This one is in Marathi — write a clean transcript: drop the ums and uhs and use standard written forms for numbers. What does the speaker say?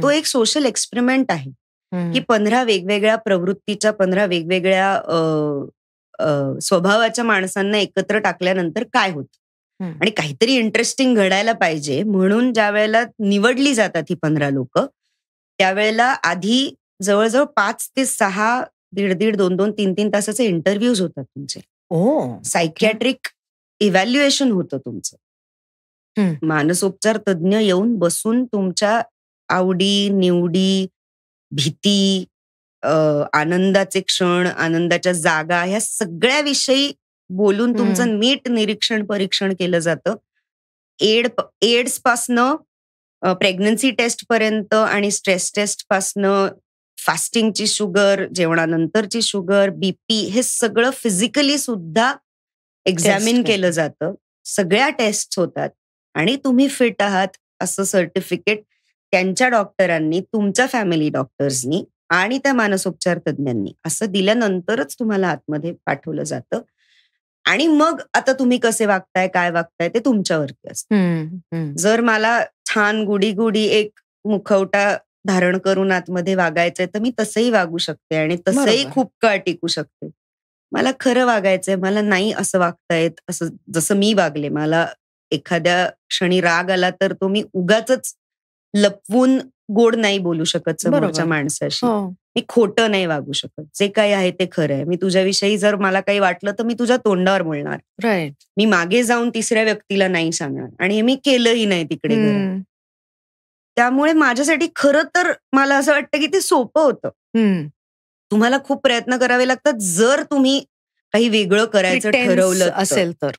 तो एक सोशल एक्सपेरिमेंट आहे की 15 वेगवेगळ्या प्रवृत्तीच्या 15 वेगवेगळ्या स्वभावाच्या माणसांना एकत्र टाकल्यानंतर काय होतं आणि काहीतरी इंटरेस्टिंग घडायला पाहिजे म्हणून ज्या वेळेला निवडली जातात ही 15 लोक त्यावेळेला आधी जवळजवळ 5 ते 6 दीड 2 3 तासाचे इंटरव्ह्यूज होतात तुमचे. सायकियाट्रिक इव्हॅल्युएशन होतं तुमचं. मानसोपचार तज्ज्ञ येऊन बसून तुमच्या आवडी निवडी भीती आनंदाचे क्षण आनंदाच्या जागा ह्या सगळ्या विषयी बोलून तुमचं नीट निरीक्षण परीक्षण केलं जातं. एड्स पासनं प्रेग्नन्सी टेस्ट पर्यंत आणि स्ट्रेस टेस्ट पासनं फास्टिंगची शुगर जेवणानंतरची शुगर बीपी हे सगळं फिजिकली सुद्धा एक्झामिन केलं जातं. सगळ्या टेस्ट होतात आणि तुम्ही फिट आहात असं सर्टिफिकेट त्यांच्या डॉक्टरांनी तुमच्या फॅमिली डॉक्टर्सनी आणि त्या मानसोपचार तज्ज्ञांनी असं दिल्यानंतरच तुम्हाला आतमध्ये पाठवलं जातं. आणि मग आता तुम्ही कसे वागताय काय वागताय ते तुमच्यावरती असतं. जर मला छान गुडी एक मुखवटा धारण करून आतमध्ये वागायचंय तर मी तसंही वागू शकते आणि तसंही खूप काळ टिकू शकते. मला खरं वागायचंय मला नाही असं वागता येत असं जसं मी वागले. मला एखाद्या क्षणी राग आला तर तो मी उगाचच लपवून गोड नाही बोलू शकत समोरच्या माणसाशी. मी खोटं नाही वागू शकत. जे काही आहे ते खरं आहे. मी तुझ्याविषयी जर मला काही वाटलं तर मी तुझ्या तोंडावर बोलणार. मी मागे जाऊन तिसऱ्या व्यक्तीला नाही सांगणार आणि हे मी केलंही नाही तिकडे. त्यामुळे माझ्यासाठी खरं तर मला असं वाटतं की ते सोपं होतं. तुम्हाला खूप प्रयत्न करावे लागतात जर तुम्ही काही वेगळं करायचं ठरवलं असेल तर.